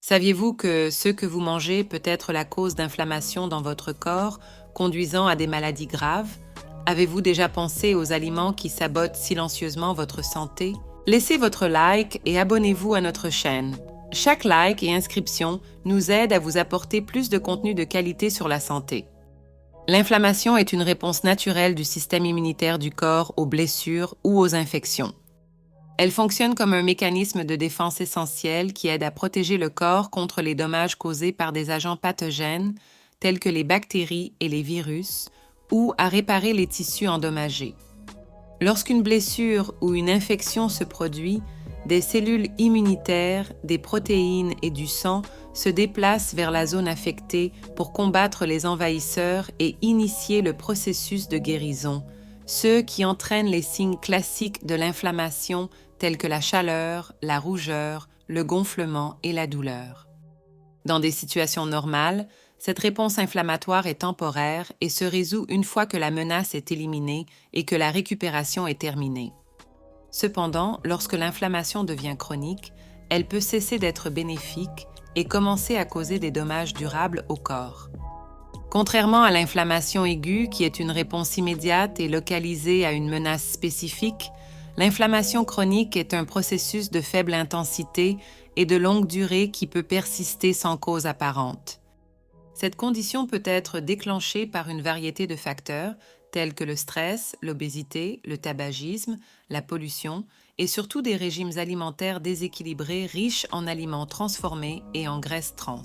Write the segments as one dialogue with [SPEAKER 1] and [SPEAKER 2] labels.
[SPEAKER 1] Saviez-vous que ce que vous mangez peut être la cause d'inflammation dans votre corps, conduisant à des maladies graves? Avez-vous déjà pensé aux aliments qui sabotent silencieusement votre santé? Laissez votre like et abonnez-vous à notre chaîne. Chaque like et inscription nous aide à vous apporter plus de contenu de qualité sur la santé. L'inflammation est une réponse naturelle du système immunitaire du corps aux blessures ou aux infections. Elle fonctionne comme un mécanisme de défense essentiel qui aide à protéger le corps contre les dommages causés par des agents pathogènes tels que les bactéries et les virus ou à réparer les tissus endommagés. Lorsqu'une blessure ou une infection se produit, des cellules immunitaires, des protéines et du sang se déplacent vers la zone affectée pour combattre les envahisseurs et initier le processus de guérison, ceux qui entraînent les signes classiques de l'inflammation tels que la chaleur, la rougeur, le gonflement et la douleur. Dans des situations normales, cette réponse inflammatoire est temporaire et se résout une fois que la menace est éliminée et que la récupération est terminée. Cependant, lorsque l'inflammation devient chronique, elle peut cesser d'être bénéfique et commencer à causer des dommages durables au corps. Contrairement à l'inflammation aiguë, qui est une réponse immédiate et localisée à une menace spécifique, l'inflammation chronique est un processus de faible intensité et de longue durée qui peut persister sans cause apparente. Cette condition peut être déclenchée par une variété de facteurs tels que le stress, l'obésité, le tabagisme, la pollution et surtout des régimes alimentaires déséquilibrés riches en aliments transformés et en graisses trans.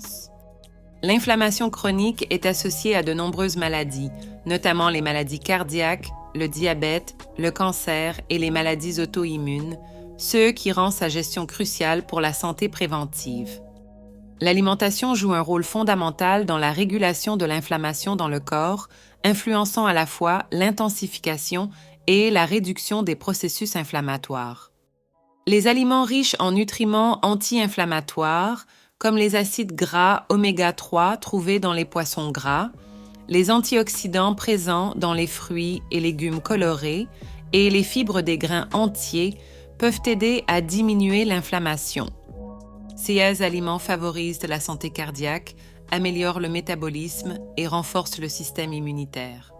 [SPEAKER 1] L'inflammation chronique est associée à de nombreuses maladies, notamment les maladies cardiaques, le diabète, le cancer et les maladies auto-immunes, ce qui rend sa gestion cruciale pour la santé préventive. L'alimentation joue un rôle fondamental dans la régulation de l'inflammation dans le corps, influençant à la fois l'intensification et la réduction des processus inflammatoires. Les aliments riches en nutriments anti-inflammatoires, comme les acides gras oméga 3 trouvés dans les poissons gras, les antioxydants présents dans les fruits et légumes colorés et les fibres des grains entiers peuvent aider à diminuer l'inflammation. Ces aliments favorisent la santé cardiaque, améliorent le métabolisme et renforcent le système immunitaire.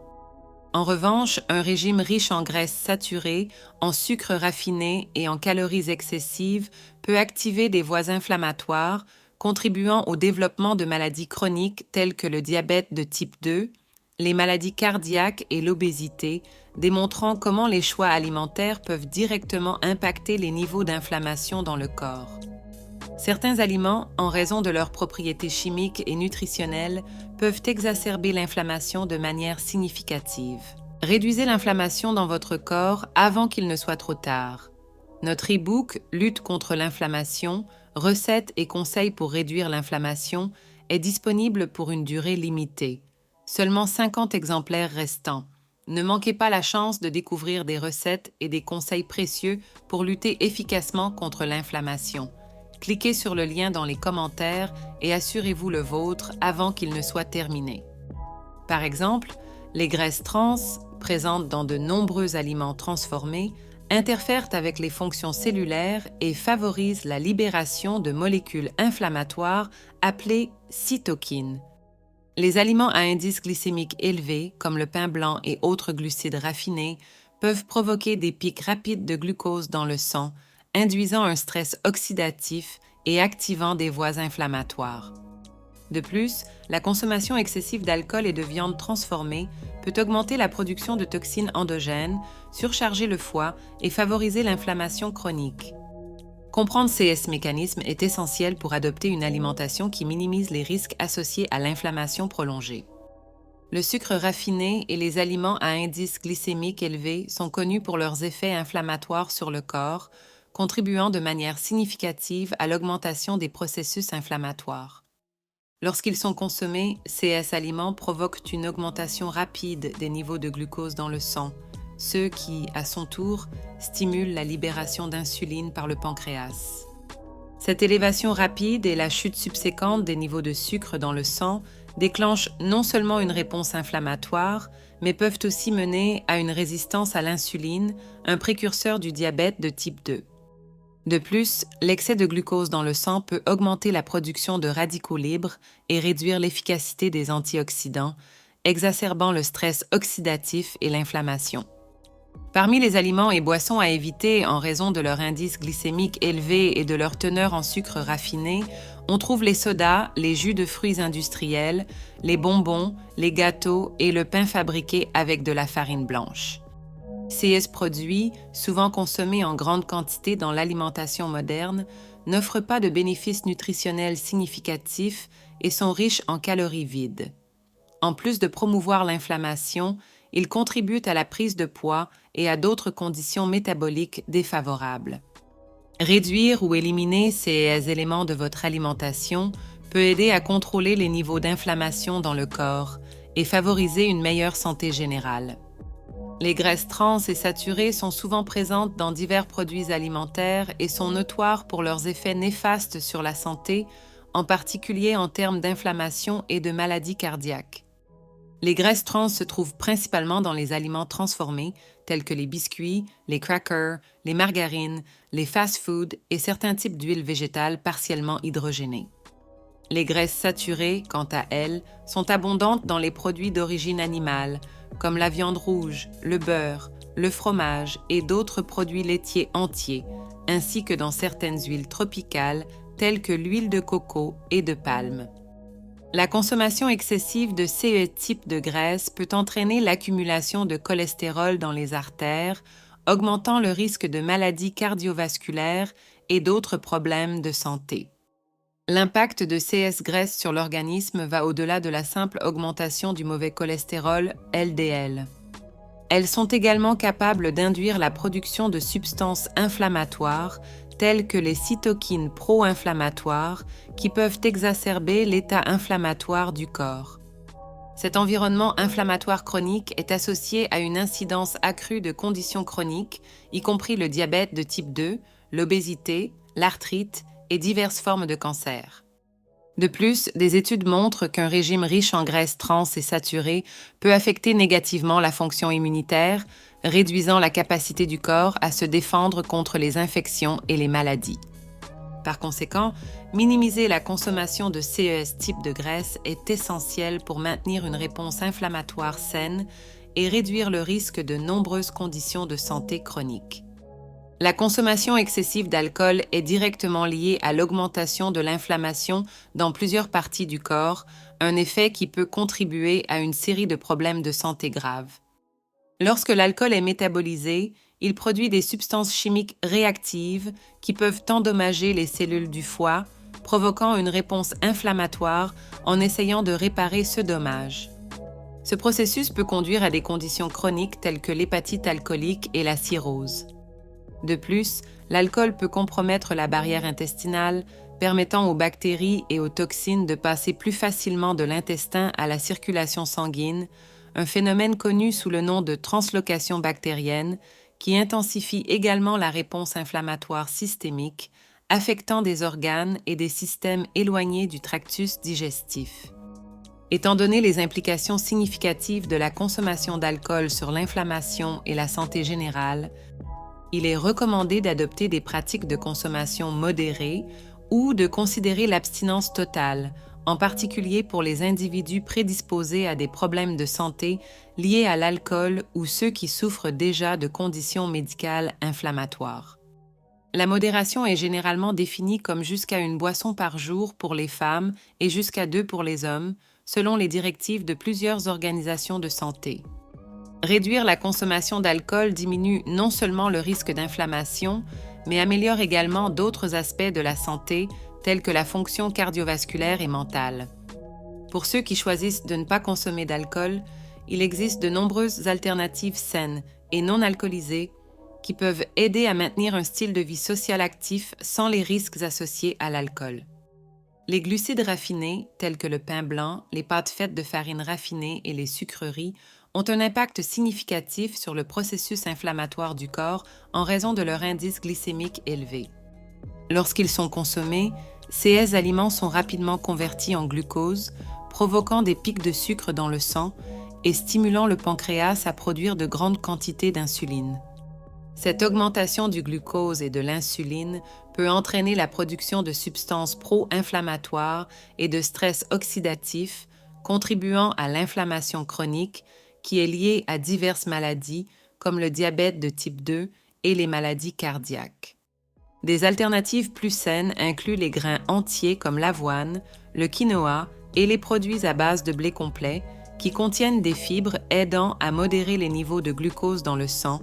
[SPEAKER 1] En revanche, un régime riche en graisses saturées, en sucre raffiné et en calories excessives peut activer des voies inflammatoires, contribuant au développement de maladies chroniques telles que le diabète de type 2, les maladies cardiaques et l'obésité, démontrant comment les choix alimentaires peuvent directement impacter les niveaux d'inflammation dans le corps. Certains aliments, en raison de leurs propriétés chimiques et nutritionnelles, peuvent exacerber l'inflammation de manière significative. Réduisez l'inflammation dans votre corps avant qu'il ne soit trop tard. Notre e-book « Lutte contre l'inflammation, recettes et conseils pour réduire l'inflammation » est disponible pour une durée limitée. Seulement 50 exemplaires restants. Ne manquez pas la chance de découvrir des recettes et des conseils précieux pour lutter efficacement contre l'inflammation. Cliquez sur le lien dans les commentaires et assurez-vous le vôtre avant qu'il ne soit terminé. Par exemple, les graisses trans, présentes dans de nombreux aliments transformés, interfèrent avec les fonctions cellulaires et favorisent la libération de molécules inflammatoires appelées cytokines. Les aliments à indice glycémique élevé, comme le pain blanc et autres glucides raffinés, peuvent provoquer des pics rapides de glucose dans le sang, induisant un stress oxydatif et activant des voies inflammatoires. De plus, la consommation excessive d'alcool et de viande transformée peut augmenter la production de toxines endogènes, surcharger le foie et favoriser l'inflammation chronique. Comprendre ces mécanismes est essentiel pour adopter une alimentation qui minimise les risques associés à l'inflammation prolongée. Le sucre raffiné et les aliments à indice glycémique élevé sont connus pour leurs effets inflammatoires sur le corps, contribuant de manière significative à l'augmentation des processus inflammatoires. Lorsqu'ils sont consommés, ces aliments provoquent une augmentation rapide des niveaux de glucose dans le sang, ce qui, à son tour, stimule la libération d'insuline par le pancréas. Cette élévation rapide et la chute subséquente des niveaux de sucre dans le sang déclenchent non seulement une réponse inflammatoire, mais peuvent aussi mener à une résistance à l'insuline, un précurseur du diabète de type 2. De plus, l'excès de glucose dans le sang peut augmenter la production de radicaux libres et réduire l'efficacité des antioxydants, exacerbant le stress oxydatif et l'inflammation. Parmi les aliments et boissons à éviter en raison de leur indice glycémique élevé et de leur teneur en sucre raffiné, on trouve les sodas, les jus de fruits industriels, les bonbons, les gâteaux et le pain fabriqué avec de la farine blanche. Ces produits, souvent consommés en grande quantité dans l'alimentation moderne, n'offrent pas de bénéfices nutritionnels significatifs et sont riches en calories vides. En plus de promouvoir l'inflammation, ils contribuent à la prise de poids et à d'autres conditions métaboliques défavorables. Réduire ou éliminer ces éléments de votre alimentation peut aider à contrôler les niveaux d'inflammation dans le corps et favoriser une meilleure santé générale. Les graisses trans et saturées sont souvent présentes dans divers produits alimentaires et sont notoires pour leurs effets néfastes sur la santé, en particulier en termes d'inflammation et de maladies cardiaques. Les graisses trans se trouvent principalement dans les aliments transformés, tels que les biscuits, les crackers, les margarines, les fast-foods et certains types d'huiles végétales partiellement hydrogénées. Les graisses saturées, quant à elles, sont abondantes dans les produits d'origine animale, comme la viande rouge, le beurre, le fromage et d'autres produits laitiers entiers, ainsi que dans certaines huiles tropicales, telles que l'huile de coco et de palme. La consommation excessive de ces types de graisses peut entraîner l'accumulation de cholestérol dans les artères, augmentant le risque de maladies cardiovasculaires et d'autres problèmes de santé. L'impact de ces graisses sur l'organisme va au-delà de la simple augmentation du mauvais cholestérol LDL. Elles sont également capables d'induire la production de substances inflammatoires telles que les cytokines pro-inflammatoires qui peuvent exacerber l'état inflammatoire du corps. Cet environnement inflammatoire chronique est associé à une incidence accrue de conditions chroniques, y compris le diabète de type 2, l'obésité, l'arthrite et diverses formes de cancer. De plus, des études montrent qu'un régime riche en graisses trans et saturées peut affecter négativement la fonction immunitaire, réduisant la capacité du corps à se défendre contre les infections et les maladies. Par conséquent, minimiser la consommation de ces types de graisses est essentiel pour maintenir une réponse inflammatoire saine et réduire le risque de nombreuses conditions de santé chroniques. La consommation excessive d'alcool est directement liée à l'augmentation de l'inflammation dans plusieurs parties du corps, un effet qui peut contribuer à une série de problèmes de santé graves. Lorsque l'alcool est métabolisé, il produit des substances chimiques réactives qui peuvent endommager les cellules du foie, provoquant une réponse inflammatoire en essayant de réparer ce dommage. Ce processus peut conduire à des conditions chroniques telles que l'hépatite alcoolique et la cirrhose. De plus, l'alcool peut compromettre la barrière intestinale, permettant aux bactéries et aux toxines de passer plus facilement de l'intestin à la circulation sanguine, un phénomène connu sous le nom de translocation bactérienne qui intensifie également la réponse inflammatoire systémique, affectant des organes et des systèmes éloignés du tractus digestif. Étant donné les implications significatives de la consommation d'alcool sur l'inflammation et la santé générale, il est recommandé d'adopter des pratiques de consommation modérée ou de considérer l'abstinence totale, en particulier pour les individus prédisposés à des problèmes de santé liés à l'alcool ou ceux qui souffrent déjà de conditions médicales inflammatoires. La modération est généralement définie comme jusqu'à une boisson par jour pour les femmes et jusqu'à 2 pour les hommes, selon les directives de plusieurs organisations de santé. Réduire la consommation d'alcool diminue non seulement le risque d'inflammation, mais améliore également d'autres aspects de la santé, tels que la fonction cardiovasculaire et mentale. Pour ceux qui choisissent de ne pas consommer d'alcool, il existe de nombreuses alternatives saines et non alcoolisées qui peuvent aider à maintenir un style de vie social actif sans les risques associés à l'alcool. Les glucides raffinés, tels que le pain blanc, les pâtes faites de farine raffinée et les sucreries, ont un impact significatif sur le processus inflammatoire du corps en raison de leur indice glycémique élevé. Lorsqu'ils sont consommés, ces aliments sont rapidement convertis en glucose, provoquant des pics de sucre dans le sang et stimulant le pancréas à produire de grandes quantités d'insuline. Cette augmentation du glucose et de l'insuline peut entraîner la production de substances pro-inflammatoires et de stress oxydatif, contribuant à l'inflammation chronique qui est liée à diverses maladies comme le diabète de type 2 et les maladies cardiaques. Des alternatives plus saines incluent les grains entiers comme l'avoine, le quinoa et les produits à base de blé complet qui contiennent des fibres aidant à modérer les niveaux de glucose dans le sang,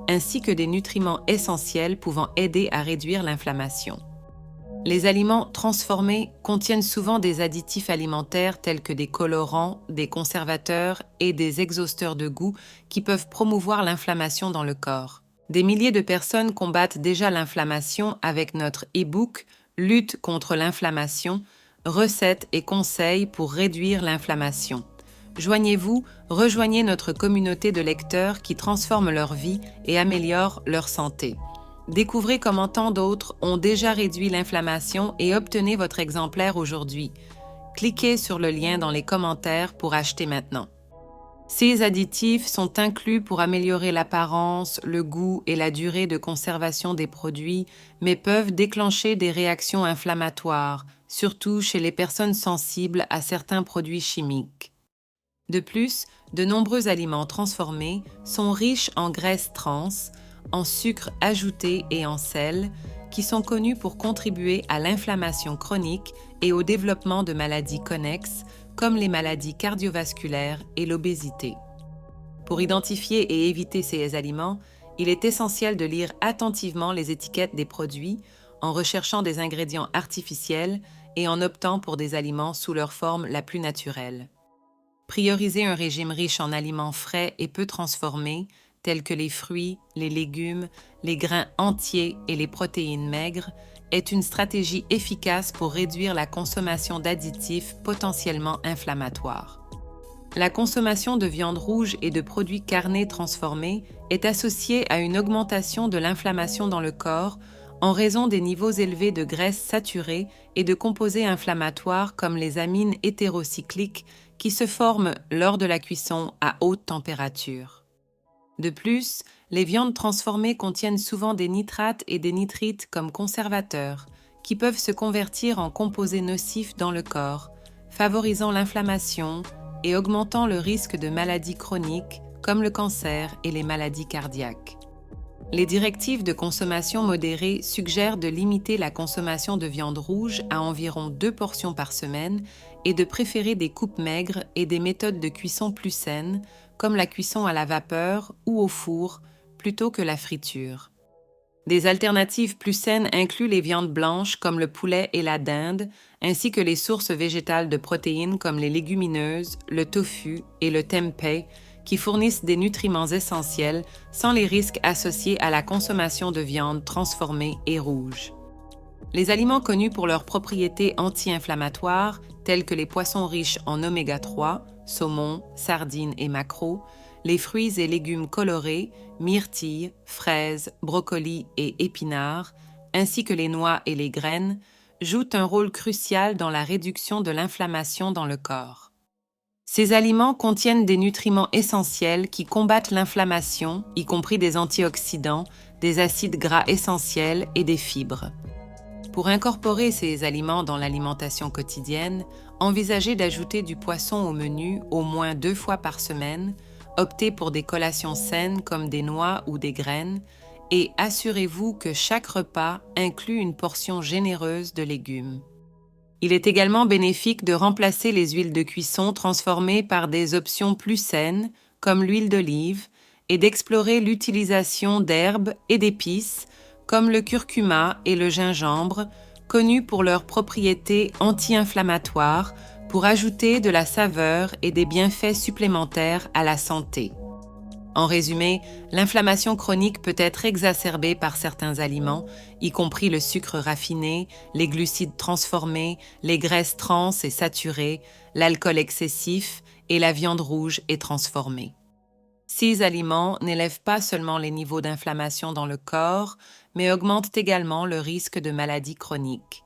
[SPEAKER 1] ainsi que des nutriments essentiels pouvant aider à réduire l'inflammation. Les aliments transformés contiennent souvent des additifs alimentaires tels que des colorants, des conservateurs et des exhausteurs de goût qui peuvent promouvoir l'inflammation dans le corps. Des milliers de personnes combattent déjà l'inflammation avec notre e-book Lutte contre l'inflammation, recettes et conseils pour réduire l'inflammation. Joignez-vous, rejoignez notre communauté de lecteurs qui transforment leur vie et améliorent leur santé. Découvrez comment tant d'autres ont déjà réduit l'inflammation et obtenez votre exemplaire aujourd'hui. Cliquez sur le lien dans les commentaires pour acheter maintenant. Ces additifs sont inclus pour améliorer l'apparence, le goût et la durée de conservation des produits, mais peuvent déclencher des réactions inflammatoires, surtout chez les personnes sensibles à certains produits chimiques. De plus, de nombreux aliments transformés sont riches en graisses trans, en sucre ajouté et en sel, qui sont connus pour contribuer à l'inflammation chronique et au développement de maladies connexes, comme les maladies cardiovasculaires et l'obésité. Pour identifier et éviter ces aliments, il est essentiel de lire attentivement les étiquettes des produits en recherchant des ingrédients artificiels et en optant pour des aliments sous leur forme la plus naturelle. Priorisez un régime riche en aliments frais et peu transformés, tels que les fruits, les légumes, les grains entiers et les protéines maigres, est une stratégie efficace pour réduire la consommation d'additifs potentiellement inflammatoires. La consommation de viande rouge et de produits carnés transformés est associée à une augmentation de l'inflammation dans le corps en raison des niveaux élevés de graisses saturées et de composés inflammatoires comme les amines hétérocycliques qui se forment lors de la cuisson à haute température. De plus, les viandes transformées contiennent souvent des nitrates et des nitrites comme conservateurs, qui peuvent se convertir en composés nocifs dans le corps, favorisant l'inflammation et augmentant le risque de maladies chroniques comme le cancer et les maladies cardiaques. Les directives de consommation modérée suggèrent de limiter la consommation de viande rouge à environ 2 portions par semaine et de préférer des coupes maigres et des méthodes de cuisson plus saines, comme la cuisson à la vapeur ou au four, plutôt que la friture. Des alternatives plus saines incluent les viandes blanches comme le poulet et la dinde, ainsi que les sources végétales de protéines comme les légumineuses, le tofu et le tempeh, qui fournissent des nutriments essentiels sans les risques associés à la consommation de viande transformée et rouge. Les aliments connus pour leurs propriétés anti-inflammatoires, tels que les poissons riches en oméga 3, saumon, sardines et maquereaux, les fruits et légumes colorés, myrtilles, fraises, brocolis et épinards, ainsi que les noix et les graines, jouent un rôle crucial dans la réduction de l'inflammation dans le corps. Ces aliments contiennent des nutriments essentiels qui combattent l'inflammation, y compris des antioxydants, des acides gras essentiels et des fibres. Pour incorporer ces aliments dans l'alimentation quotidienne, envisagez d'ajouter du poisson au menu au moins 2 fois par semaine, optez pour des collations saines comme des noix ou des graines et assurez-vous que chaque repas inclut une portion généreuse de légumes. Il est également bénéfique de remplacer les huiles de cuisson transformées par des options plus saines, comme l'huile d'olive, et d'explorer l'utilisation d'herbes et d'épices, comme le curcuma et le gingembre, connus pour leurs propriétés anti-inflammatoires, pour ajouter de la saveur et des bienfaits supplémentaires à la santé. En résumé, l'inflammation chronique peut être exacerbée par certains aliments, y compris le sucre raffiné, les glucides transformés, les graisses trans et saturées, l'alcool excessif et la viande rouge et transformée. Ces aliments n'élèvent pas seulement les niveaux d'inflammation dans le corps, mais augmentent également le risque de maladies chroniques.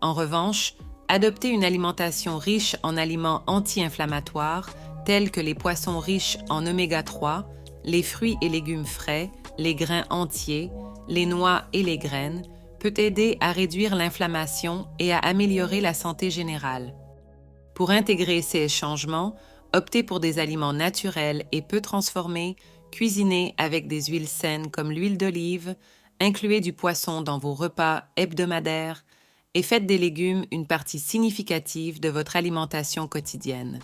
[SPEAKER 1] En revanche, adopter une alimentation riche en aliments anti-inflammatoires, tels que les poissons riches en oméga 3, les fruits et légumes frais, les grains entiers, les noix et les graines peut aider à réduire l'inflammation et à améliorer la santé générale. Pour intégrer ces changements, optez pour des aliments naturels et peu transformés, cuisinés avec des huiles saines comme l'huile d'olive, incluez du poisson dans vos repas hebdomadaires et faites des légumes une partie significative de votre alimentation quotidienne.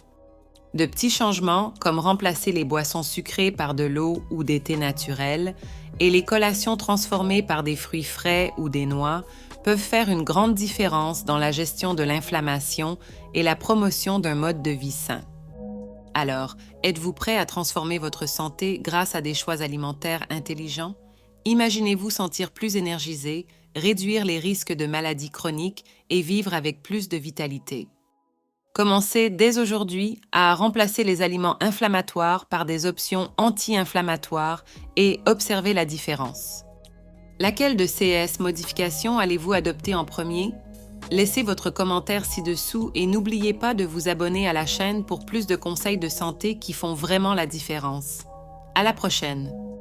[SPEAKER 1] De petits changements, comme remplacer les boissons sucrées par de l'eau ou des thés naturels et les collations transformées par des fruits frais ou des noix, peuvent faire une grande différence dans la gestion de l'inflammation et la promotion d'un mode de vie sain. Alors, êtes-vous prêt à transformer votre santé grâce à des choix alimentaires intelligents? Imaginez-vous sentir plus énergisé, réduire les risques de maladies chroniques et vivre avec plus de vitalité. Commencez dès aujourd'hui à remplacer les aliments inflammatoires par des options anti-inflammatoires et observez la différence. Laquelle de ces modifications allez-vous adopter en premier? Laissez votre commentaire ci-dessous et n'oubliez pas de vous abonner à la chaîne pour plus de conseils de santé qui font vraiment la différence. À la prochaine!